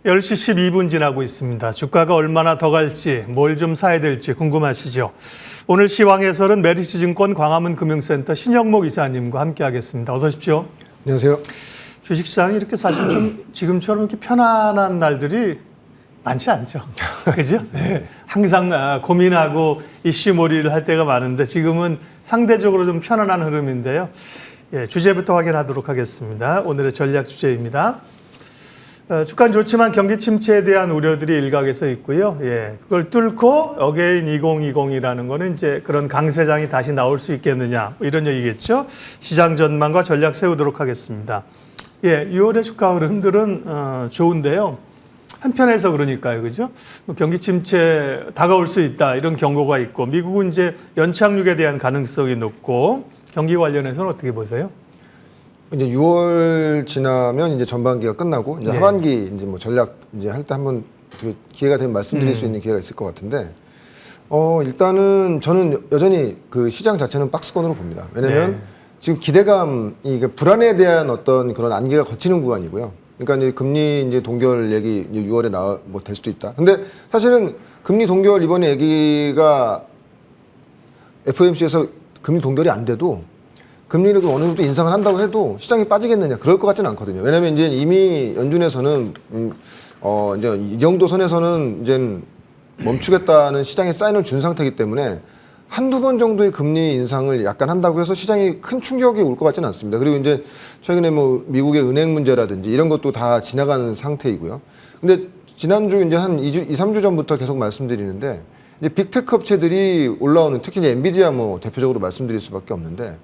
10시 12분 지나고 있습니다. 주가가 얼마나 더 갈지, 뭘 좀 사야 될지 궁금하시죠? 오늘 시황해설은 메리츠증권 광화문 금융센터 신영목 이사님과 함께하겠습니다. 어서 오십시오. 안녕하세요. 주식시장이 이렇게 사실 좀 지금처럼 이렇게 편안한 날들이 많지 않죠. 그죠? 네. 항상 고민하고 이슈몰이를 할 때가 많은데 지금은 상대적으로 좀 편안한 흐름인데요. 예, 주제부터 확인하도록 하겠습니다. 오늘의 전략 주제입니다. 주가는 좋지만 경기 침체에 대한 우려들이 일각에서 있고요. 예, 그걸 뚫고 어게인 2020이라는 거는 이제 그런 강세장이 다시 나올 수 있겠느냐, 뭐 이런 얘기겠죠. 시장 전망과 전략 세우도록 하겠습니다. 예, 6월의 주가 흐름들은 좋은데요. 한편에서 그러니까요, 그죠? 경기 침체 다가올 수 있다 이런 경고가 있고, 미국은 이제 연착륙에 대한 가능성이 높고, 경기 관련해서는 어떻게 보세요? 이제 6월 지나면 이제 전반기가 끝나고 이제 하반기 이제 뭐 전략 이제 할 때 한번 기회가 되면 말씀드릴 수 있는 기회가 있을 것 같은데, 일단은 저는 여전히 그 시장 자체는 박스권으로 봅니다. 왜냐면 지금 기대감이 불안에 대한 어떤 그런 안개가 걷히는 구간이고요. 그러니까 이제 금리 이제 동결 얘기 이제 6월에 뭐 될 수도 있다. 근데 사실은 금리 동결 이번에 얘기가 FOMC에서 금리 동결이 안 돼도 금리를 어느 정도 인상을 한다고 해도 시장이 빠지겠느냐, 그럴 것 같지는 않거든요. 왜냐면 이제 이미 연준에서는 이제 이 정도 선에서는 이제 멈추겠다는 시장에 사인을 준 상태이기 때문에 한두 번 정도의 금리 인상을 약간 한다고 해서 시장이 큰 충격이 올 것 같지는 않습니다. 그리고 이제 최근에 뭐 미국의 은행 문제라든지 이런 것도 다 지나가는 상태이고요. 근데 지난주 이제 한 2주, 3주 전부터 계속 말씀드리는데 이제 빅테크 업체들이 올라오는, 특히 이제 엔비디아 뭐 대표적으로 말씀드릴 수밖에 없는데,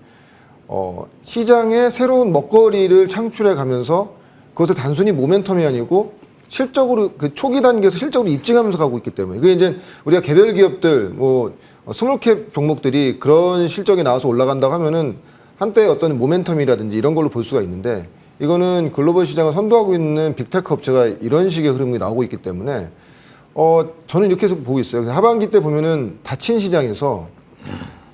시장에 새로운 먹거리를 창출해 가면서 그것을 단순히 모멘텀이 아니고 실적으로 그 초기 단계에서 실적으로 입증하면서 가고 있기 때문에, 그게 이제 우리가 개별 기업들 뭐 스몰캡 종목들이 그런 실적이 나와서 올라간다고 하면은 한때 어떤 모멘텀이라든지 이런 걸로 볼 수가 있는데, 이거는 글로벌 시장을 선도하고 있는 빅테크 업체가 이런 식의 흐름이 나오고 있기 때문에 저는 이렇게 해서 보고 있어요. 하반기 때 보면은 닫힌 시장에서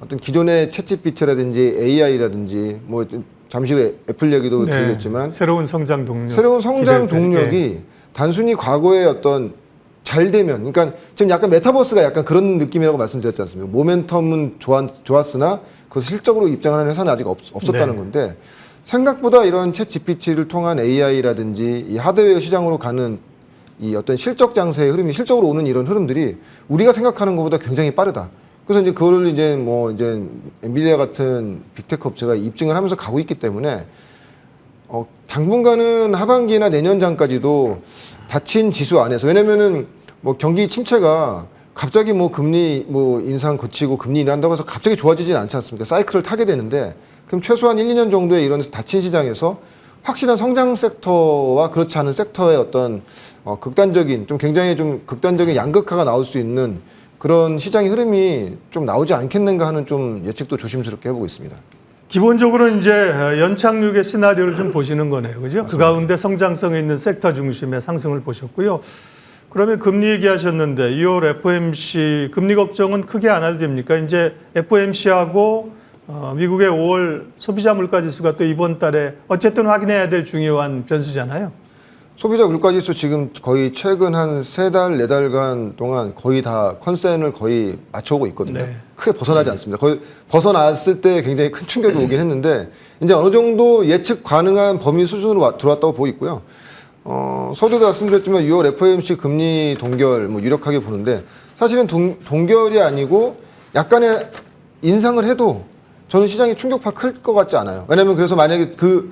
어떤 기존의 챗GPT라든지 AI라든지 뭐 잠시 후에 애플 얘기도 드리겠지만 새로운 성장 동력, 새로운 성장 동력이 단순히 과거의 어떤 잘 되면, 그러니까 지금 약간 메타버스가 약간 그런 느낌이라고 말씀드렸지 않습니까? 모멘텀은 좋았으나 그것을 실적으로 입장하는 회사는 아직 없었다는 건데, 생각보다 이런 챗 GPT를 통한 AI라든지 이 하드웨어 시장으로 가는 이 어떤 실적 장세의 흐름이, 실적으로 오는 이런 흐름들이 우리가 생각하는 것보다 굉장히 빠르다. 그래서 이제 그걸 이제 뭐 이제 엔비디아 같은 빅테크 업체가 입증을 하면서 가고 있기 때문에 당분간은 하반기나 내년 장까지도 닫힌 지수 안에서, 왜냐면은 뭐 경기 침체가 갑자기 뭐 금리 뭐 인상 거치고 금리 인하한다고 해서 갑자기 좋아지진 않지 않습니까? 사이클을 타게 되는데, 그럼 최소한 1, 2년 정도의 이런 닫힌 시장에서 확실한 성장 섹터와 그렇지 않은 섹터의 어떤 극단적인, 좀 굉장히 좀 극단적인 양극화가 나올 수 있는 그런 시장의 흐름이 좀 나오지 않겠는가 하는 좀 예측도 조심스럽게 해보고 있습니다. 기본적으로 이제 연착륙의 시나리오를 좀 보시는 거네요, 그죠? 맞습니다. 그 가운데 성장성이 있는 섹터 중심의 상승을 보셨고요. 그러면 금리 얘기하셨는데 2월 FOMC 금리 걱정은 크게 안 해도 됩니까? 이제 FOMC하고 미국의 5월 소비자 물가지수가 또 이번 달에 어쨌든 확인해야 될 중요한 변수잖아요. 소비자 물가지수 지금 거의 최근 한 3달, 4달간 동안 거의 다 컨센을 거의 맞춰오고 있거든요. 네. 크게 벗어나지 않습니다. 거의 벗어났을 때 굉장히 큰 충격이 오긴 했는데, 이제 어느 정도 예측 가능한 범위 수준으로 들어왔다고 보고 있고요. 서두에 말씀드렸지만 6월 FOMC 금리 동결 뭐 유력하게 보는데, 사실은 동결이 아니고 약간의 인상을 해도 저는 시장이 충격파 클 것 같지 않아요. 왜냐면 그래서 만약에 그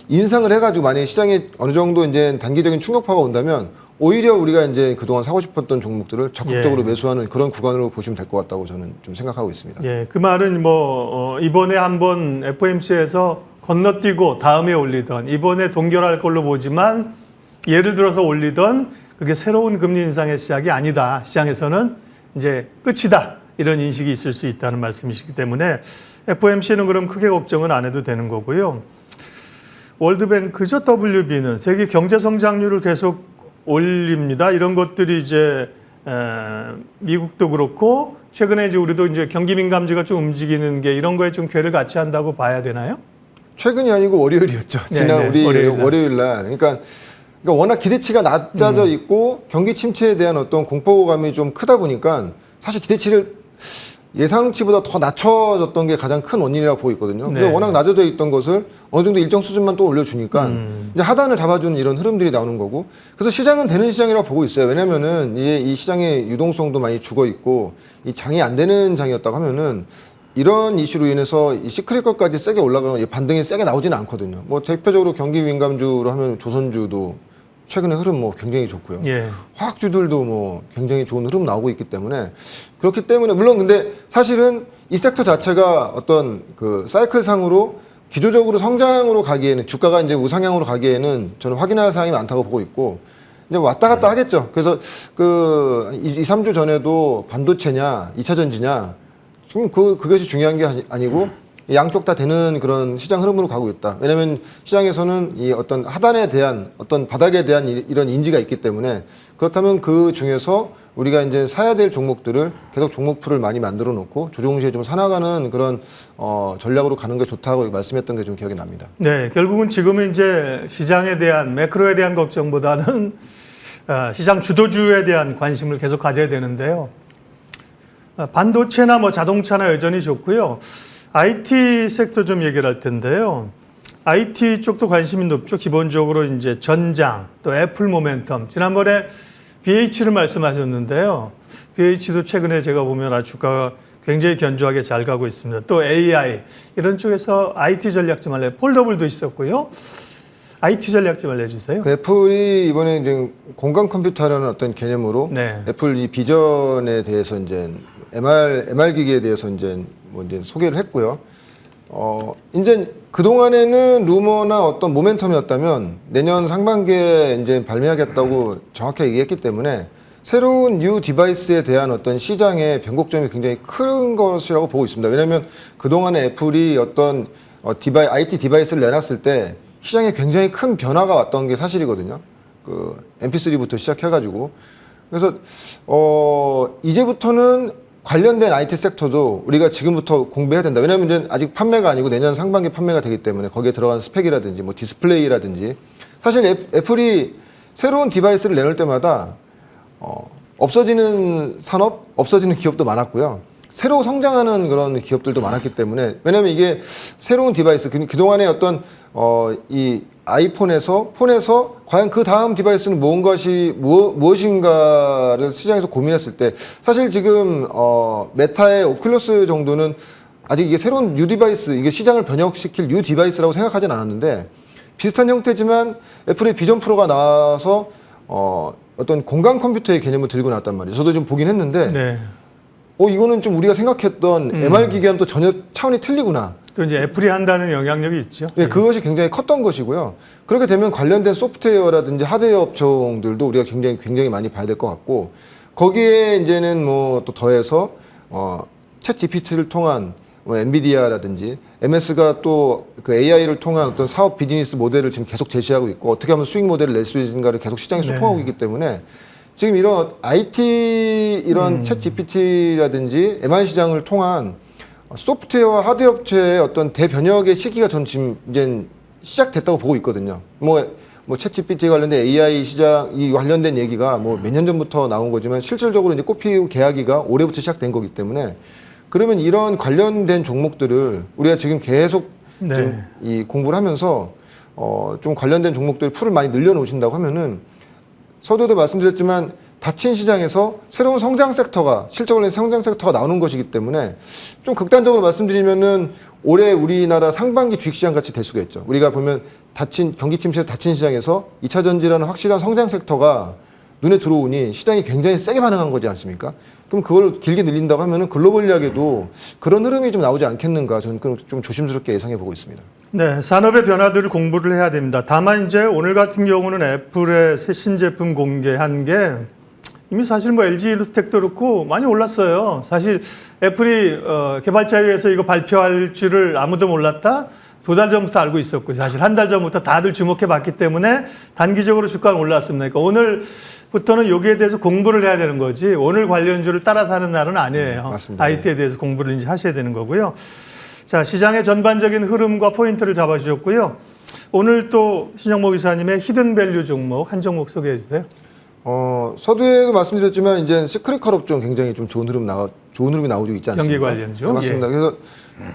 인상을 해가지고 만약에 시장에 어느 정도 이제 단기적인 충격파가 온다면 오히려 우리가 이제 그동안 사고 싶었던 종목들을 적극적으로 매수하는 그런 구간으로 보시면 될 것 같다고 저는 좀 생각하고 있습니다. 예, 그 말은 뭐 이번에 한번 FOMC에서 건너뛰고 다음에 올리던, 이번에 동결할 걸로 보지만 예를 들어서 올리던 그게 새로운 금리 인상의 시작이 아니다. 시장에서는 이제 끝이다. 이런 인식이 있을 수 있다는 말씀이시기 때문에 FOMC는 그럼 크게 걱정은 안 해도 되는 거고요. 월드뱅크죠, WB는 세계 경제 성장률을 계속 올립니다. 이런 것들이 이제 미국도 그렇고 최근에 이제 우리도 이제 경기 민감지가 좀 움직이는 게 이런 거에 좀 궤를 같이 한다고 봐야 되나요? 최근이 아니고 월요일이었죠. 지난 우리 월요일 날. 그러니까 그러니까 워낙 기대치가 낮아져 있고 경기 침체에 대한 어떤 공포감이 좀 크다 보니까 사실 기대치를 예상치보다 더 낮춰졌던 게 가장 큰 원인이라고 보고 있거든요. 근데 네. 워낙 낮아져 있던 것을 어느 정도 일정 수준만 또 올려주니까 이제 하단을 잡아주는 이런 흐름들이 나오는 거고, 그래서 시장은 되는 시장이라고 보고 있어요. 왜냐면은 이 시장의 유동성도 많이 죽어 있고 이 장이 안 되는 장이었다고 하면은 이런 이슈로 인해서 이 시크릿걸까지 세게 올라가는 반등이 세게 나오지는 않거든요. 뭐 대표적으로 경기 민감주로 하면 조선주도 최근에 흐름 뭐 굉장히 좋고요. 예. 화학주들도 뭐 굉장히 좋은 흐름 나오고 있기 때문에, 그렇기 때문에 물론 근데 사실은 이 섹터 자체가 어떤 그 사이클상으로 기조적으로 성장으로 가기에는, 주가가 이제 우상향으로 가기에는 저는 확인할 사항이 많다고 보고 있고, 이제 왔다 갔다 하겠죠. 그래서 그 2, 3주 전에도 반도체냐 2차 전지냐 지금 그것이 중요한 게 아니고 양쪽 다 되는 그런 시장 흐름으로 가고 있다. 왜냐하면 시장에서는 이 어떤 하단에 대한 어떤 바닥에 대한 이런 인지가 있기 때문에, 그렇다면 그 중에서 우리가 이제 사야 될 종목들을 계속 종목풀을 많이 만들어 놓고 조정 시에 좀 사나가는 그런 전략으로 가는 게 좋다고 말씀했던 게 좀 기억이 납니다. 네, 결국은 지금은 이제 시장에 대한 매크로에 대한 걱정보다는 시장 주도주에 대한 관심을 계속 가져야 되는데요. 반도체나 뭐 자동차나 여전히 좋고요. IT 섹터 좀 얘기를 할 텐데요. IT 쪽도 관심이 높죠. 기본적으로 이제 전장, 또 애플 모멘텀. 지난번에 BH를 말씀하셨는데요. BH도 최근에 제가 보면 아주 주가가 굉장히 견조하게 잘 가고 있습니다. 또 AI 이런 쪽에서 IT 전략 좀 알려요. 폴더블도 있었고요. IT 전략 좀 알려주세요. 그 애플이 이번에 이제 공간 컴퓨터라는 어떤 개념으로 네. 애플 이 비전에 대해서 이제 MR 기기에 대해서 이제 소개를 했고요. 이제 그동안에는 루머나 어떤 모멘텀이었다면 내년 상반기에 이제 발매하겠다고 정확하게 얘기했기 때문에 새로운 뉴 디바이스에 대한 어떤 시장의 변곡점이 굉장히 큰 것이라고 보고 있습니다. 왜냐하면 그동안에 애플이 어떤 IT 디바이스를 내놨을 때 시장에 굉장히 큰 변화가 왔던 게 사실이거든요. 그 MP3부터 시작해가지고. 그래서 이제부터는 관련된 IT 섹터도 우리가 지금부터 공부해야 된다. 왜냐하면 이제 아직 판매가 아니고 내년 상반기 판매가 되기 때문에 거기에 들어가는 스펙이라든지 뭐 디스플레이라든지, 사실 애플이 새로운 디바이스를 내놓을 때마다 없어지는 산업, 없어지는 기업도 많았고요. 새로 성장하는 그런 기업들도 많았기 때문에, 왜냐하면 이게 새로운 디바이스, 그동안에 어떤 이 폰에서 과연 그 다음 디바이스는 무엇인가를 시장에서 고민했을 때, 사실 지금 메타의 오큘러스 정도는 아직 이게 새로운 뉴 디바이스, 이게 시장을 변혁시킬 뉴 디바이스라고 생각하진 않았는데, 비슷한 형태지만 애플의 비전 프로가 나와서 어떤 공간 컴퓨터의 개념을 들고 나왔단 말이에요. 저도 좀 보긴 했는데 네. 이거는 좀 우리가 생각했던 MR 기기와는 또 전혀 차원이 틀리구나. 또 이제 애플이 한다는 영향력이 있죠. 네, 그것이 굉장히 컸던 것이고요. 그렇게 되면 관련된 소프트웨어라든지 하드웨어 업종들도 우리가 굉장히 많이 봐야 될 것 같고, 거기에 이제는 뭐 또 더해서 챗 GPT를 통한 엔비디아라든지 MS가 또 그 AI를 통한 어떤 사업 비즈니스 모델을 지금 계속 제시하고 있고, 어떻게 하면 수익 모델을 낼 수 있는가를 계속 시장에 소통하고 있기 때문에 지금 이런 IT 이런 챗 GPT라든지 MR 시장을 통한 소프트웨어와 하드웨어 업체의 어떤 대변혁의 시기가 전 지금 이제 시작됐다고 보고 있거든요. 뭐 챗 GPT 관련된 AI 시장 이 관련된 얘기가 뭐 몇 년 전부터 나온 거지만 실질적으로 이제 꽃피우 계약이가 올해부터 시작된 거기 때문에, 그러면 이런 관련된 종목들을 우리가 지금 계속 네. 지금 이 공부를 하면서 좀 관련된 종목들 풀을 많이 늘려놓으신다고 하면은, 서두에도 말씀드렸지만 닫힌 시장에서 새로운 성장 섹터가, 실적으로 성장 섹터가 나오는 것이기 때문에, 좀 극단적으로 말씀드리면은 올해 우리나라 상반기 주식시장 같이 될 수가 있죠. 우리가 보면 경기 침체에서 닫힌 시장에서 2차 전지라는 확실한 성장 섹터가 눈에 들어오니 시장이 굉장히 세게 반응한 거지 않습니까? 그럼 그걸 길게 늘린다고 하면은 글로벌리하게도 그런 흐름이 좀 나오지 않겠는가, 저는 좀 조심스럽게 예상해 보고 있습니다. 네, 산업의 변화들을 공부를 해야 됩니다. 다만 이제 오늘 같은 경우는 애플의 새 신제품 공개한 게 이미 사실 뭐 LG로텍도 그렇고 많이 올랐어요. 사실 애플이 개발자회에서 이거 발표할 줄을 아무도 몰랐다? 2달 전부터 알고 있었고, 사실 한 달 전부터 다들 주목해 봤기 때문에 단기적으로 주가는 올랐습니다. 그러니까 오늘부터는 여기에 대해서 공부를 해야 되는 거지, 오늘 관련주를 따라서 하는 날은 아니에요. 맞습니다. IT에 대해서 공부를 이제 하셔야 되는 거고요. 자, 시장의 전반적인 흐름과 포인트를 잡아주셨고요. 오늘 또 신영모 기사님의 히든밸류 종목 한 종목 소개해 주세요. 서두에도 말씀드렸지만 이제 시크릿컬 업종 굉장히 좀 좋은 흐름이 나오고 있지 않습니까? 경기 관련주. 네, 맞습니다. 예. 그래서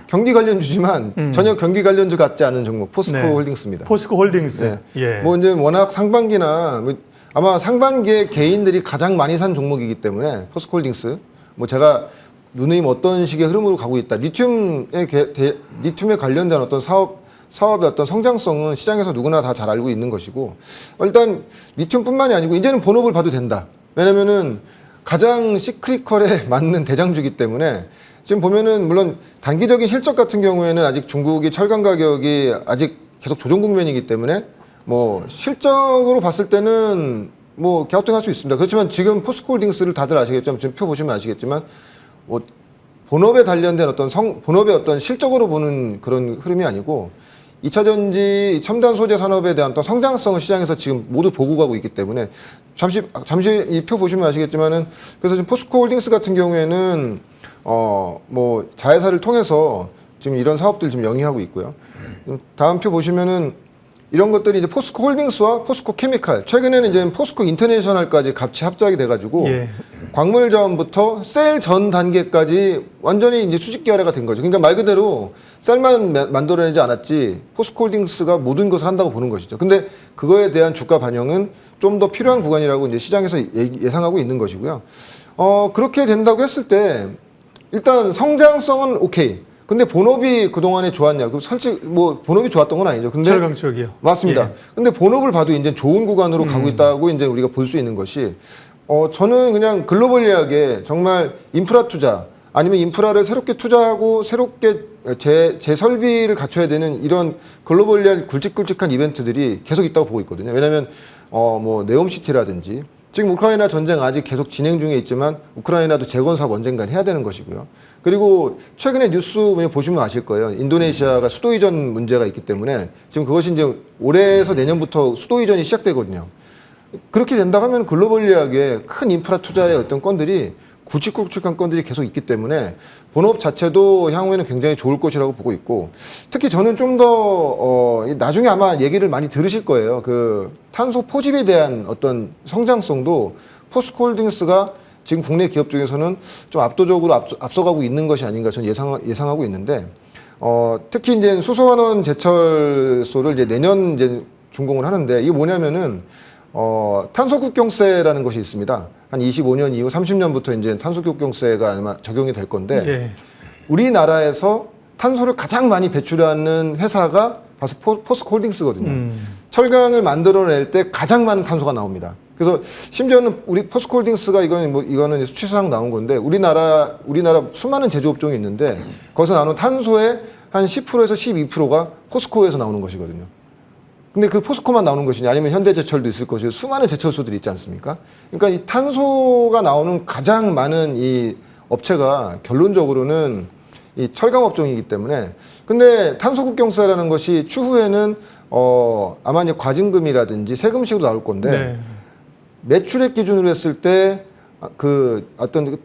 경기 관련주지만 전혀 경기 관련주 같지 않은 종목 포스코 네. 홀딩스입니다. 포스코 홀딩스. 네. 예. 뭐 이제 워낙 상반기나 아마 상반기에 개인들이 가장 많이 산 종목이기 때문에 포스코 홀딩스 뭐 제가 누누이 어떤 식의 흐름으로 가고 있다. 리튬에 관련된 어떤 사업의 어떤 성장성은 시장에서 누구나 다 잘 알고 있는 것이고 일단 리튬뿐만이 아니고 이제는 본업을 봐도 된다. 왜냐면은 가장 시크릿컬에 맞는 대장주기 때문에 지금 보면은 물론 단기적인 실적 같은 경우에는 아직 중국이 철강 가격이 아직 계속 조정 국면이기 때문에 뭐 실적으로 봤을 때는 뭐 갸우뚱할 수 있습니다. 그렇지만 지금 포스코홀딩스를 다들 아시겠지만 지금 표 보시면 아시겠지만 뭐 본업에 관련된 본업의 어떤 실적으로 보는 그런 흐름이 아니고 2차 전지 첨단 소재 산업에 대한 어떤 성장성을 시장에서 지금 모두 보고 가고 있기 때문에 잠시 이 표 보시면 아시겠지만은 그래서 지금 포스코홀딩스 같은 경우에는 뭐 자회사를 통해서 지금 이런 사업들 지금 영위하고 있고요. 다음 표 보시면은 이런 것들이 이제 포스코 홀딩스와 포스코 케미칼, 최근에는 이제 포스코 인터내셔널까지 같이 합작이 돼가지고 예. 광물 자원부터 셀 전 단계까지 완전히 이제 수직 계열화가 된 거죠. 그러니까 말 그대로 셀만 만들어내지 않았지 포스코 홀딩스가 모든 것을 한다고 보는 것이죠. 근데 그거에 대한 주가 반영은 좀 더 필요한 구간이라고 이제 시장에서 예상하고 있는 것이고요. 그렇게 된다고 했을 때 일단 성장성은 오케이. 근데 본업이 그동안에 좋았냐? 솔직히 뭐 본업이 좋았던 건 아니죠. 근데 철강 쪽이요. 맞습니다. 예. 근데 본업을 봐도 이제 좋은 구간으로 가고 있다고 이제 우리가 볼 수 있는 것이 저는 그냥 글로벌리하게 정말 인프라 투자 아니면 인프라를 새롭게 투자하고 새롭게 재설비를 갖춰야 되는 이런 글로벌리한 굵직굵직한 이벤트들이 계속 있다고 보고 있거든요. 왜냐하면 뭐 네옴시티라든지 지금 우크라이나 전쟁 아직 계속 진행 중에 있지만 우크라이나도 재건 사업 언젠간 해야 되는 것이고요. 그리고 최근에 뉴스 보시면 아실 거예요. 인도네시아가 수도 이전 문제가 있기 때문에 지금 그것이 이제 올해에서 내년부터 수도 이전이 시작되거든요. 그렇게 된다 하면 글로벌리하게 큰 인프라 투자의 어떤 건들이 굵직굵직한 건들이 계속 있기 때문에 본업 자체도 향후에는 굉장히 좋을 것이라고 보고 있고 특히 저는 좀 더 나중에 아마 얘기를 많이 들으실 거예요. 그 탄소 포집에 대한 어떤 성장성도 포스코홀딩스가 지금 국내 기업 중에서는 좀 압도적으로 앞서가고 있는 것이 아닌가 저는 예상하고 있는데 특히 이제 수소환원 제철소를 이제 내년 이제 준공을 하는데 이게 뭐냐면은 탄소국경세라는 것이 있습니다. 한 25년 이후 30년부터 이제 탄소국경세가 아마 적용이 될 건데 예. 우리나라에서 탄소를 가장 많이 배출하는 회사가 바로 포스코홀딩스거든요. 철강을 만들어낼 때 가장 많은 탄소가 나옵니다. 그래서 심지어는 우리 포스코홀딩스가 이거는 수치상 나온 건데 우리나라 수많은 제조업종이 있는데 거기서 나오는 탄소의 한 10%에서 12%가 포스코에서 나오는 것이거든요. 근데 그 포스코만 나오는 것이냐 아니면 현대제철도 있을 것이고 수많은 제철소들이 있지 않습니까? 그러니까 이 탄소가 나오는 가장 많은 이 업체가 결론적으로는 이 철강업종이기 때문에 근데 탄소국경세라는 것이 추후에는 아마 이제 과징금이라든지 세금식으로 나올 건데 네. 매출액 기준으로 했을 때 그 어떤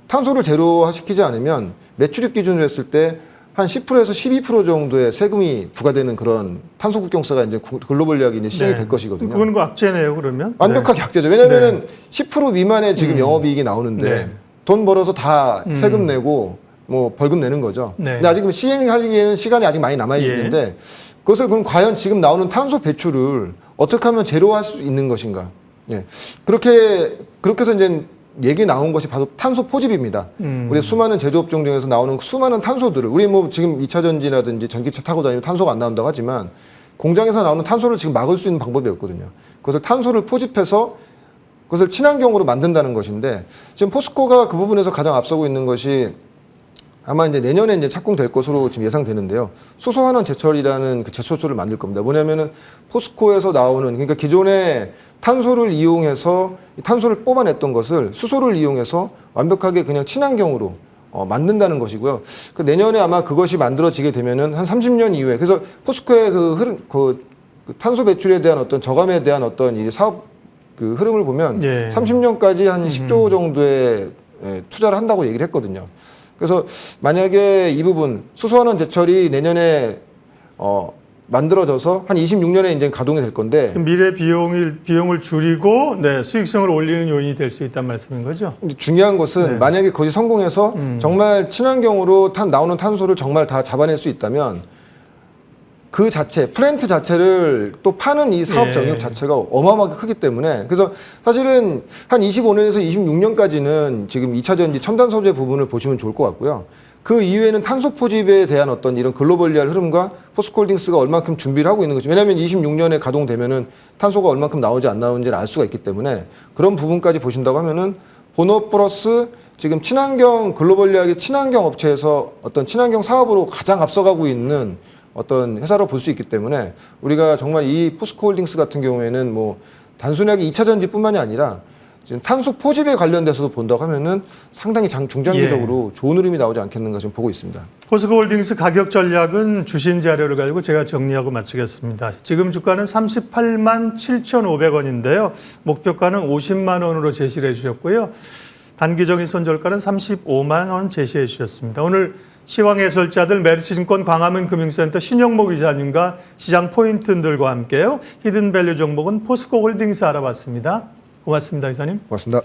탄소를 제로화시키지 않으면 매출액 기준으로 했을 때 한 10%에서 12% 정도의 세금이 부과되는 그런 탄소국경세가 이제 글로벌리하게 이제 시행이 될 것이거든요. 그건 그 악재네요, 그러면. 완벽하게 악재죠. 왜냐면은 10% 미만의 지금 영업이익이 나오는데 네. 돈 벌어서 다 세금 내고 뭐 벌금 내는 거죠. 네. 근데 아직 시행하기에는 시간이 아직 많이 남아 있는데 그것을 그럼 과연 지금 나오는 탄소 배출을 어떻게 하면 제로할 수 있는 것인가? 예. 그렇게 해서 이제 얘기 나온 것이 바로 탄소 포집입니다. 우리 수많은 제조업종 중에서 나오는 수많은 탄소들을 우리 뭐 지금 2차 전지라든지 전기차 타고 다니면 탄소가 안 나온다고 하지만 공장에서 나오는 탄소를 지금 막을 수 있는 방법이 없거든요. 그것을 탄소를 포집해서 그것을 친환경으로 만든다는 것인데 지금 포스코가 그 부분에서 가장 앞서고 있는 것이 아마 이제 내년에 이제 착공될 것으로 지금 예상되는데요. 수소환원 제철이라는 그 제철소를 만들 겁니다. 뭐냐면은 포스코에서 나오는 그러니까 기존에 탄소를 이용해서 탄소를 뽑아냈던 것을 수소를 이용해서 완벽하게 그냥 친환경으로 만든다는 것이고요. 그 내년에 아마 그것이 만들어지게 되면은 한 30년 이후에 그래서 포스코의 그 탄소 배출에 대한 어떤 저감에 대한 어떤 이 사업 그 흐름을 보면 30년까지 한 10조 정도의 투자를 한다고 얘기를 했거든요. 그래서 만약에 이 부분 수소환원 제철이 내년에 만들어져서 한 26년에 이제 가동이 될 건데 미래 비용을 줄이고 네, 수익성을 올리는 요인이 될 수 있다는 말씀인 거죠? 근데 중요한 것은 네. 만약에 거기 성공해서 정말 친환경으로 나오는 탄소를 정말 다 잡아낼 수 있다면 그 자체, 플랜트 자체를 또 파는 이 사업 예. 영역 자체가 어마어마하게 크기 때문에 그래서 사실은 한 25년에서 26년까지는 지금 2차 전지 첨단 소재 부분을 보시면 좋을 것 같고요. 그 이후에는 탄소 포집에 대한 어떤 이런 글로벌리한 흐름과 포스코홀딩스가 얼만큼 준비를 하고 있는 거죠. 왜냐하면 26년에 가동되면은 탄소가 얼만큼 나오지 안 나오는지를 알 수가 있기 때문에 그런 부분까지 보신다고 하면은 본업 플러스 지금 친환경 글로벌리하게 친환경 업체에서 어떤 친환경 사업으로 가장 앞서가고 있는 어떤 회사로 볼 수 있기 때문에 우리가 정말 이 포스코홀딩스 같은 경우에는 뭐 단순하게 2차 전지뿐만이 아니라 지금 탄소 포집에 관련돼서도 본다고 하면은 상당히 중장기적으로 좋은 흐름이 나오지 않겠는가 지금 보고 있습니다. 포스코홀딩스 가격 전략은 주신 자료를 가지고 제가 정리하고 마치겠습니다. 지금 주가는 38만 7,500원인데요. 목표가는 50만 원으로 제시를 해주셨고요. 단기적인 손절가는 35만 원 제시해 주셨습니다. 오늘 시황 해설자들 메리츠증권 광화문 금융센터 신영목 이사님과 시장 포인트들과 함께요. 히든밸류 종목은 포스코홀딩스 알아봤습니다. 고맙습니다, 이사님. 고맙습니다.